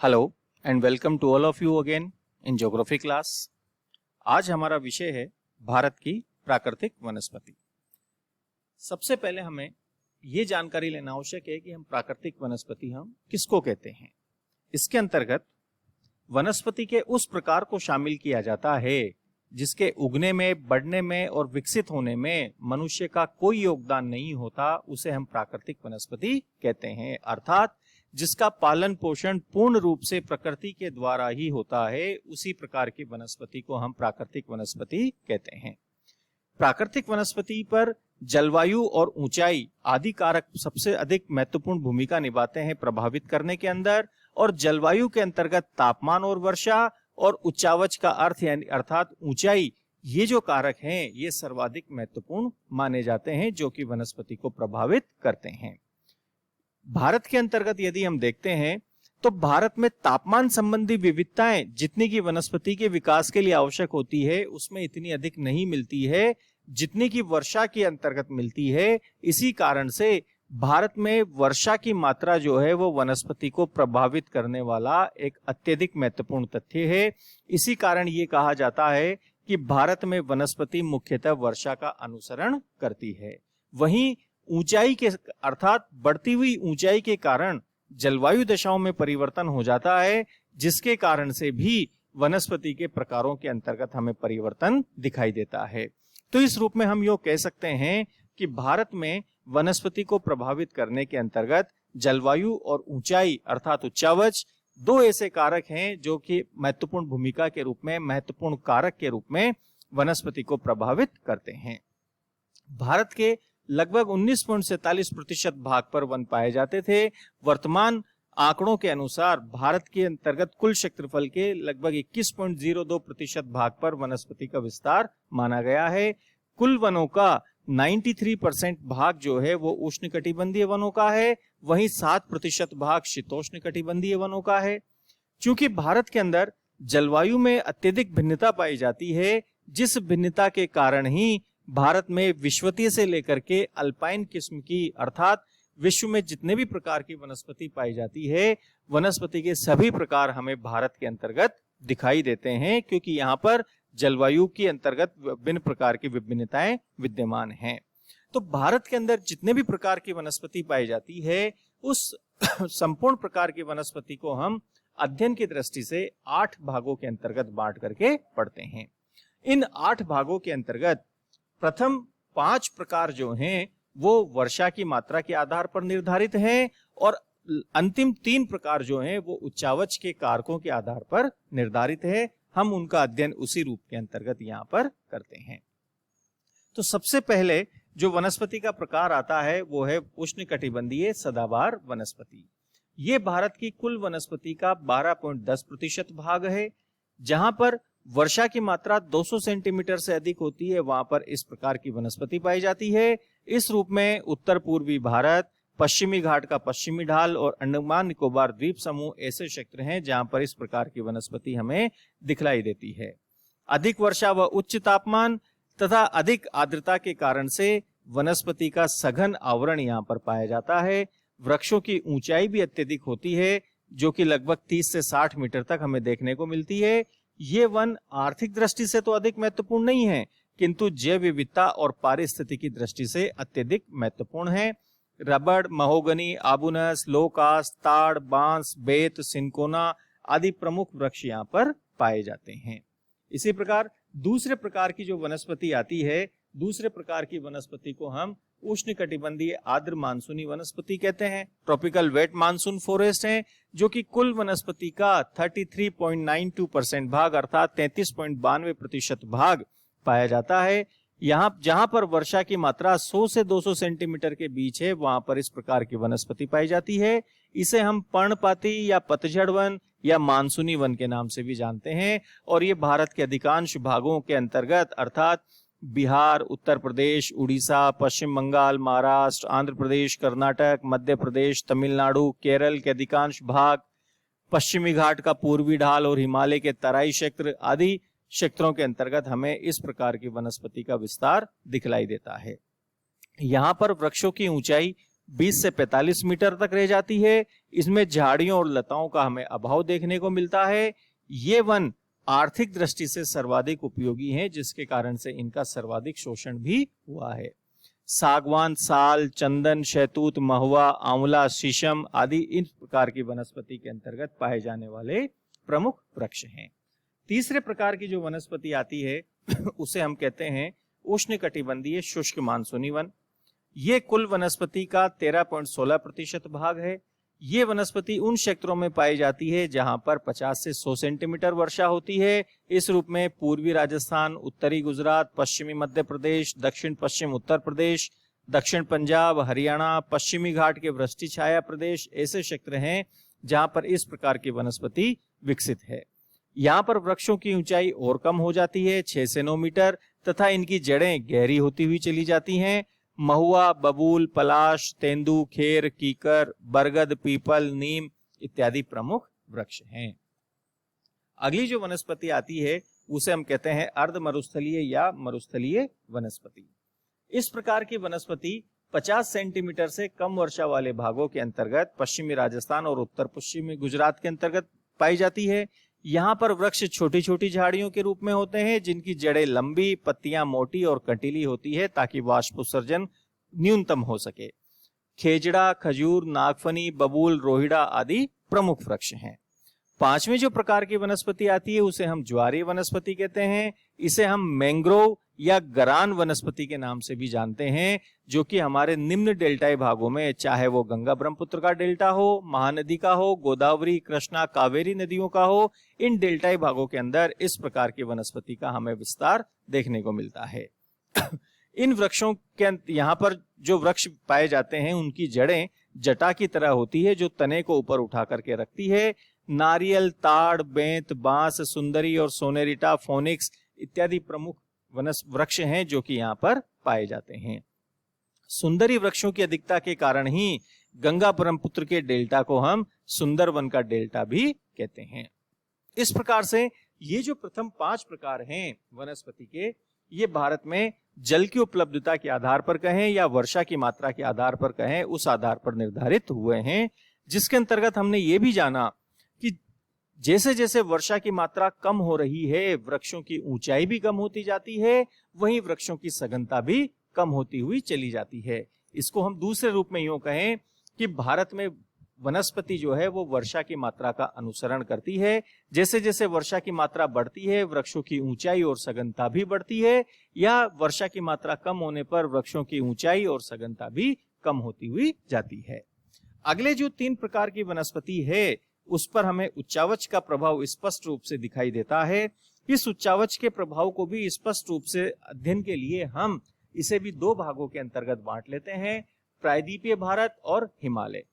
Hello and welcome to all of you again in geography class. आज हमारा विषय है भारत की प्राकृतिक वनस्पति। सबसे पहले हमें ये जानकारी लेना आवश्यक है कि हम प्राकृतिक वनस्पति हम किसको कहते हैं। इसके अंतर्गत वनस्पति के उस प्रकार को शामिल किया जाता है जिसके उगने में, बढ़ने में और विकसित होने में मनुष्य का कोई योगदान नहीं होता, उसे हम प्राकृतिक वनस्पति कहते हैं। अर्थात जिसका पालन पोषण पूर्ण रूप से प्रकृति के द्वारा ही होता है, उसी प्रकार की वनस्पति को हम प्राकृतिक वनस्पति कहते हैं। प्राकृतिक वनस्पति पर जलवायु और ऊंचाई आदि कारक सबसे अधिक महत्वपूर्ण भूमिका निभाते हैं प्रभावित करने के अंदर, और जलवायु के अंतर्गत तापमान और वर्षा और उच्चावच का अर्थ यानी अर्थात ऊंचाई, ये जो कारक हैं ये सर्वाधिक महत्वपूर्ण माने जाते हैं जो कि वनस्पति को प्रभावित करते हैं। भारत के अंतर्गत यदि हम देखते हैं तो भारत में तापमान संबंधी विविधताएं जितनी की वनस्पति के विकास के लिए आवश्यक होती है उसमें इतनी अधिक नहीं मिलती है जितनी की वर्षा के अंतर्गत मिलती है। इसी कारण से भारत में वर्षा की मात्रा जो है वो वनस्पति को प्रभावित करने वाला एक अत्यधिक महत्वपूर्ण तथ्य है। इसी कारण ये कहा जाता है कि भारत में वनस्पति मुख्यतः वर्षा का अनुसरण करती है। वहीं ऊंचाई के अर्थात बढ़ती हुई ऊंचाई के कारण जलवायु दशाओं में परिवर्तन हो जाता है, जिसके कारण से भी वनस्पति के प्रकारों के अंतर्गत हमें परिवर्तन दिखाई देता है। तो इस रूप में हम यो कह सकते हैं कि भारत में वनस्पति को प्रभावित करने के अंतर्गत जलवायु और ऊंचाई अर्थात उच्चावच दो ऐसे कारक हैं जो कि महत्वपूर्ण भूमिका के रूप में, महत्वपूर्ण कारक के रूप में वनस्पति को प्रभावित करते हैं। भारत के लगभग 19.47% भाग पर वन पाए जाते थे। वर्तमान आंकड़ों के अनुसार भारत के अंतर्गत कुल क्षेत्रफल के लगभग 21.02% भाग पर वनस्पति का विस्तार माना गया है। कुल वनों का 93% भाग जो है वो उष्णकटिबंधीय वनों का है, वहीं 7% भाग शीतोष्ण कटिबंधीय वनों का है। चूंकि भारत के अंदर जलवायु में अत्यधिक भिन्नता पाई जाती है, जिस भिन्नता के कारण ही भारत में विश्वतीय से लेकर के अल्पाइन किस्म की अर्थात विश्व में जितने भी प्रकार की वनस्पति पाई जाती है, वनस्पति के सभी प्रकार हमें भारत के अंतर्गत दिखाई देते हैं, क्योंकि यहाँ पर जलवायु के अंतर्गत विभिन्न प्रकार की विभिन्नताएं विद्यमान हैं। तो भारत के अंदर जितने भी प्रकार की वनस्पति पाई जाती है, उस संपूर्ण प्रकार की वनस्पति को हम अध्ययन की दृष्टि से 8 भागों के अंतर्गत बांट करके पढ़ते हैं। इन 8 भागों के अंतर्गत प्रथम 5 प्रकार जो हैं वो वर्षा की मात्रा के आधार पर निर्धारित हैं, और अंतिम 3 प्रकार जो हैं वो उच्चावच के कारकों के आधार पर निर्धारित है। हम उनका अध्ययन उसी रूप के अंतर्गत यहाँ पर करते हैं। तो सबसे पहले जो वनस्पति का प्रकार आता है वो है उष्णकटिबंधीय सदाबहार वनस्पति। ये भारत की कुल वनस्पति का 12.10% भाग है। जहां पर वर्षा की मात्रा 200 सेंटीमीटर से अधिक होती है, वहां पर इस प्रकार की वनस्पति पाई जाती है। इस रूप में उत्तर पूर्वी भारत, पश्चिमी घाट का पश्चिमी ढाल और अंडमान निकोबार द्वीप समूह ऐसे क्षेत्र हैं जहां पर इस प्रकार की वनस्पति हमें दिखलाई देती है। अधिक वर्षा व उच्च तापमान तथा अधिक आर्द्रता के कारण से वनस्पति का सघन आवरण यहाँ पर पाया जाता है। वृक्षों की ऊंचाई भी अत्यधिक होती है, जो कि लगभग 30 से 60 मीटर तक हमें देखने को मिलती है। ये वन आर्थिक दृष्टि से तो अधिक महत्वपूर्ण नहीं है, किंतु जैव विविधता और पारिस्थितिकी दृष्टि से अत्यधिक महत्वपूर्ण है। रबड़, महोगनी, आबूनस, लोकास, ताड़, बांस, बेत, सिनकोना आदि प्रमुख वृक्ष यहाँ पर पाए जाते हैं। इसी प्रकार दूसरे प्रकार की जो वनस्पति आती है, दूसरे प्रकार की वनस्पति को हम उष्णकटिबंधीय आर्द्र मानसूनी वनस्पति कहते हैं। ट्रॉपिकल वेट मानसून फॉरेस्ट है, जो कि कुल वनस्पति का 33.92% भाग अर्थात 33.92% भाग पाया जाता है। यहाँ जहां पर वर्षा की मात्रा 100 से 200 सेंटीमीटर के बीच है, वहां पर इस प्रकार की वनस्पति पाई जाती है। इसे हम पर्णपाती या पतझड़ वन या मानसूनी वन के नाम से भी जानते हैं, और ये भारत के अधिकांश भागों के अंतर्गत अर्थात बिहार, उत्तर प्रदेश, उड़ीसा, पश्चिम बंगाल, महाराष्ट्र, आंध्र प्रदेश, कर्नाटक, मध्य प्रदेश, तमिलनाडु, केरल के अधिकांश भाग, पश्चिमी घाट का पूर्वी ढाल और हिमालय के तराई क्षेत्र आदि क्षेत्रों के अंतर्गत हमें इस प्रकार की वनस्पति का विस्तार दिखलाई देता है। यहाँ पर वृक्षों की ऊंचाई 20 से 45 मीटर तक रह जाती है। इसमें झाड़ियों और लताओं का हमें अभाव देखने को मिलता है। ये वन आर्थिक दृष्टि से सर्वाधिक उपयोगी हैं, जिसके कारण से इनका सर्वाधिक शोषण भी हुआ है। सागवान, साल, चंदन, शहतूत, महुआ, आंवला, शीशम आदि इन प्रकार की वनस्पति के अंतर्गत पाए जाने वाले प्रमुख वृक्ष हैं। तीसरे प्रकार की जो वनस्पति आती है उसे हम कहते हैं उष्णकटिबंधीय शुष्क मानसूनी वन। ये कुल वनस्पति का 13.16% भाग है। ये वनस्पति उन क्षेत्रों में पाई जाती है जहां पर 50 से 100 सेंटीमीटर वर्षा होती है। इस रूप में पूर्वी राजस्थान, उत्तरी गुजरात, पश्चिमी मध्य प्रदेश, दक्षिण पश्चिम उत्तर प्रदेश, दक्षिण पंजाब, हरियाणा, पश्चिमी घाट के वृष्टि छाया प्रदेश ऐसे क्षेत्र हैं जहां पर इस प्रकार की वनस्पति विकसित है। यहाँ पर वृक्षों की ऊंचाई और कम हो जाती है, 6 से 9 मीटर, तथा इनकी जड़ें गहरी होती हुई चली जाती हैं। महुआ, बबूल, पलाश, तेंदू, खेर, कीकर, बरगद, पीपल, नीम इत्यादि प्रमुख वृक्ष हैं। अगली जो वनस्पति आती है उसे हम कहते हैं अर्ध मरुस्थलीय या मरुस्थलीय वनस्पति। इस प्रकार की वनस्पति 50 सेंटीमीटर से कम वर्षा वाले भागों के अंतर्गत पश्चिमी राजस्थान और उत्तर पश्चिमी गुजरात के अंतर्गत पाई जाती है। यहाँ पर वृक्ष छोटी छोटी झाड़ियों के रूप में होते हैं, जिनकी जड़ें लंबी, पत्तियां मोटी और कंटीली होती है ताकि वाष्प उत्सर्जन न्यूनतम हो सके। खेजड़ा, खजूर, नागफनी, बबूल, रोहिड़ा आदि प्रमुख वृक्ष हैं। पांचवें जो प्रकार की वनस्पति आती है उसे हम ज्वारीय वनस्पति कहते हैं। इसे हम मैंग्रोव या गरान वनस्पति के नाम से भी जानते हैं, जो कि हमारे निम्न डेल्टाई भागों में, चाहे वो गंगा ब्रह्मपुत्र का डेल्टा हो, महानदी का हो, गोदावरी, कृष्णा, कावेरी नदियों का हो, इन डेल्टाई भागों के अंदर इस प्रकार की वनस्पति का हमें विस्तार देखने को मिलता है। इन वृक्षों के यहाँ पर जो वृक्ष पाए जाते हैं उनकी जड़ें जटा की तरह होती है, जो तने को ऊपर उठा करके रखती है। नारियल, ताड़, बेंत, बांस, सुंदरी और सोनेरिटा, फोनिक्स इत्यादि प्रमुख वृक्ष हैं जो कि यहाँ पर पाए जाते हैं। सुंदरी वृक्षों की अधिकता के कारण ही गंगा ब्रह्मपुत्र के डेल्टा को हम सुंदरवन का डेल्टा भी कहते हैं। इस प्रकार से ये जो प्रथम 5 प्रकार हैं वनस्पति के, ये भारत में जल की उपलब्धता के आधार पर कहें या वर्षा की मात्रा के आधार पर कहें, उस आधार पर निर्धारित हुए हैं, जिसके अंतर्गत हमने ये भी जाना कि जैसे जैसे वर्षा की मात्रा कम हो रही है, वृक्षों की ऊंचाई भी कम होती जाती है, वहीं वृक्षों की सघनता भी कम होती हुई चली जाती है। इसको हम दूसरे रूप में यूं कहें कि भारत में वनस्पति जो है वो वर्षा की मात्रा का अनुसरण करती है। जैसे जैसे वर्षा की मात्रा बढ़ती है, वृक्षों की ऊंचाई और सघनता भी बढ़ती है, या वर्षा की मात्रा कम होने पर वृक्षों की ऊंचाई और सघनता भी कम होती हुई जाती है। अगले जो 3 प्रकार की वनस्पति है उस पर हमें उच्चावच का प्रभाव स्पष्ट रूप से दिखाई देता है। इस उच्चावच के प्रभाव को भी स्पष्ट रूप से अध्ययन के लिए हम इसे भी 2 भागों के अंतर्गत बांट लेते हैं, प्रायद्वीपीय भारत और हिमालय।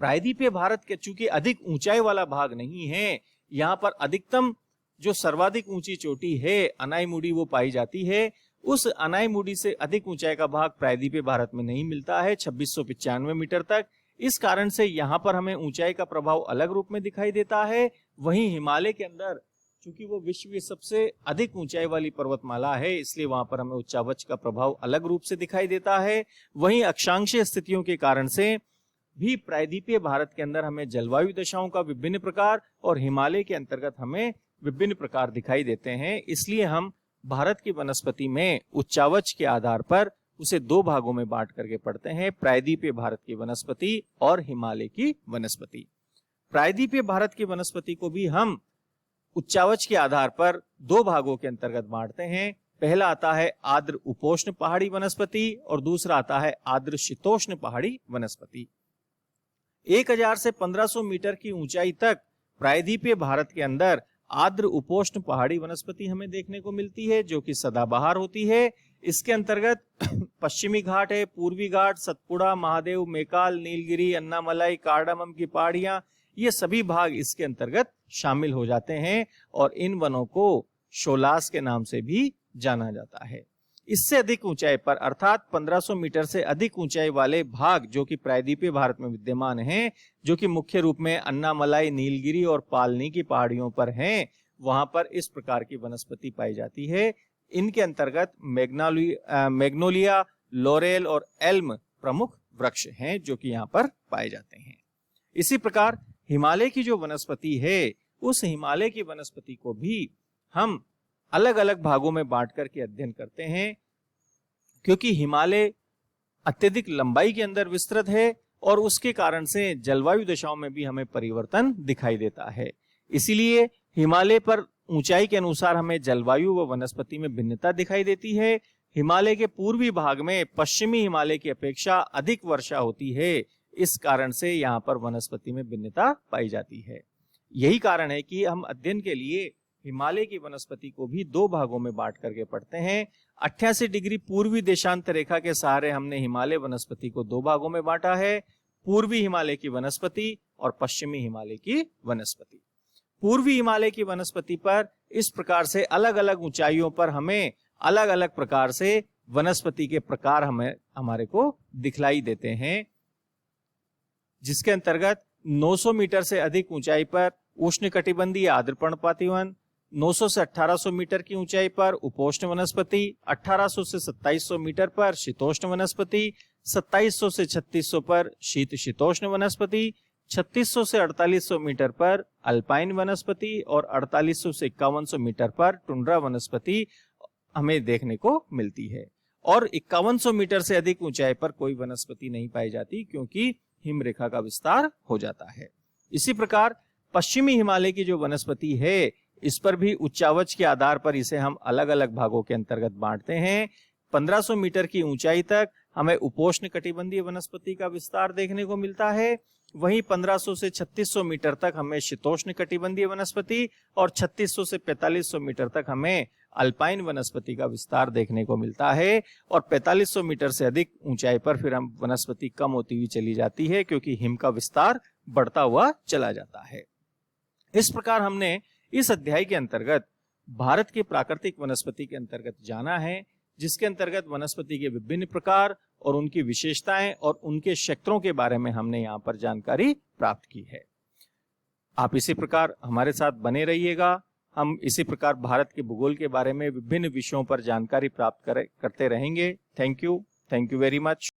प्रायद्वीपीय भारत के चूंकि अधिक ऊंचाई वाला भाग नहीं है, यहाँ पर अधिकतम जो सर्वाधिक ऊंची चोटी है अनाईमुडी वो पाई जाती है। उस अनाईमुडी से अधिक ऊंचाई का भाग प्रायद्वीपीय भारत में नहीं मिलता है, 2695 मीटर तक। इस कारण से यहाँ पर हमें ऊंचाई का प्रभाव अलग रूप में दिखाई देता है। वहीं हिमालय के अंदर चूंकि वो विश्व की सबसे अधिक ऊंचाई वाली पर्वतमाला है, इसलिए वहां पर हमें उच्चावच का प्रभाव अलग रूप से दिखाई देता है। वहीं अक्षांशीय स्थितियों के कारण से भी प्रायद्वीपीय भारत के अंदर हमें जलवायु दशाओं का विभिन्न प्रकार और हिमालय के अंतर्गत हमें विभिन्न प्रकार दिखाई देते हैं। इसलिए हम भारत की वनस्पति में उच्चावच के आधार पर उसे 2 भागों में बांट करके पढ़ते हैं, प्रायद्वीपीय भारत की वनस्पति और हिमालय की वनस्पति। प्रायद्वीपीय भारत की वनस्पति को भी हम उच्चावच के आधार पर 2 भागों के अंतर्गत बांटते हैं। पहला आता है आर्द्र उपोष्ण पहाड़ी वनस्पति और दूसरा आता है आर्द्र शीतोष्ण पहाड़ी वनस्पति। 1000 से 1500 मीटर की ऊंचाई तक प्रायद्वीपीय भारत के अंदर आर्द्र उपोष्ण पहाड़ी वनस्पति हमें देखने को मिलती है, जो कि सदाबहार होती है। इसके अंतर्गत पश्चिमी घाट है, पूर्वी घाट, सतपुड़ा, महादेव, मेकाल, नीलगिरी, अन्नामलाई, कार्डामम की पहाड़ियां, ये सभी भाग इसके अंतर्गत शामिल हो जाते हैं और इन वनों को शोलास के नाम से भी जाना जाता है। इससे अधिक ऊंचाई पर अर्थात 1500 मीटर से अधिक ऊंचाई वाले भाग जो कि प्रायद्वीपीय भारत में विद्यमान हैं, जो कि मुख्य रूप में अन्नामलाई, नीलगिरी और पालनी की पहाड़ियों पर हैं, वहां पर इस प्रकार की वनस्पति पाई जाती है। इनके अंतर्गत मैग्नोलिया, लॉरेल और एल्म प्रमुख वृक्ष हैं जो कि यहाँ पर पाए जाते हैं। इसी प्रकार हिमालय की जो वनस्पति है, उस हिमालय की वनस्पति को भी हम अलग अलग भागों में बांट करके अध्ययन करते हैं, क्योंकि हिमालय अत्यधिक लंबाई के अंदर विस्तृत है और उसके कारण से जलवायु दशाओं में भी हमें परिवर्तन दिखाई देता है। इसीलिए हिमालय पर ऊंचाई के अनुसार हमें जलवायु व वनस्पति में भिन्नता दिखाई देती है। हिमालय के पूर्वी भाग में पश्चिमी हिमालय की अपेक्षा अधिक वर्षा होती है, इस कारण से यहाँ पर वनस्पति में भिन्नता पाई जाती है। यही कारण है कि हम अध्ययन के लिए हिमालय की वनस्पति को भी दो भागों में बांट करके पढ़ते हैं। 88 डिग्री पूर्वी देशांत रेखा के सहारे हमने हिमालय वनस्पति को दो भागों में बांटा है, पूर्वी हिमालय की वनस्पति और पश्चिमी हिमालय की वनस्पति। पूर्वी हिमालय की वनस्पति पर इस प्रकार से अलग अलग ऊंचाइयों पर हमें अलग अलग प्रकार से वनस्पति के प्रकार हमारे को दिखलाई देते हैं, जिसके अंतर्गत 900 मीटर से अधिक ऊंचाई पर उष्णकटिबंधीय आर्द्रपर्णपाती वन, 900 से 1800 मीटर की ऊंचाई पर उपोष्ण वनस्पति, 1800 से 2700 मीटर पर शीतोष्ण वनस्पति, 2700 से 3600 पर शीत शीतोष्ण वनस्पति, 3600 से 4800 मीटर पर अल्पाइन वनस्पति और 4800 से 5100 मीटर पर टुंड्रा वनस्पति हमें देखने को मिलती है। और 5100 मीटर से अधिक ऊंचाई पर कोई वनस्पति नहीं पाई जाती, क्योंकि हिमरेखा का विस्तार हो जाता है। इसी प्रकार पश्चिमी हिमालय की जो वनस्पति है, इस पर भी उच्चावच के आधार पर इसे हम अलग अलग भागों के अंतर्गत बांटते हैं। 1500 मीटर की ऊंचाई तक हमें उपोष्ण कटिबंधीय वनस्पति का विस्तार देखने को मिलता है, वहीं 1500 से 3600 मीटर तक हमें शीतोष्ण कटिबंधीय वनस्पति और 3600 से 4500 मीटर तक हमें अल्पाइन वनस्पति का विस्तार देखने को मिलता है। और 4500 मीटर से अधिक ऊंचाई पर फिर हम वनस्पति कम होती हुई चली जाती है, क्योंकि हिम का विस्तार बढ़ता हुआ चला जाता है। इस प्रकार हमने इस अध्याय के अंतर्गत भारत की प्राकृतिक वनस्पति के अंतर्गत जाना है, जिसके अंतर्गत वनस्पति के विभिन्न प्रकार और उनकी विशेषताएं और उनके क्षेत्रों के बारे में हमने यहाँ पर जानकारी प्राप्त की है। आप इसी प्रकार हमारे साथ बने रहिएगा। हम इसी प्रकार भारत के भूगोल के बारे में विभिन्न विषयों पर जानकारी प्राप्त करते रहेंगे। Thank you very much.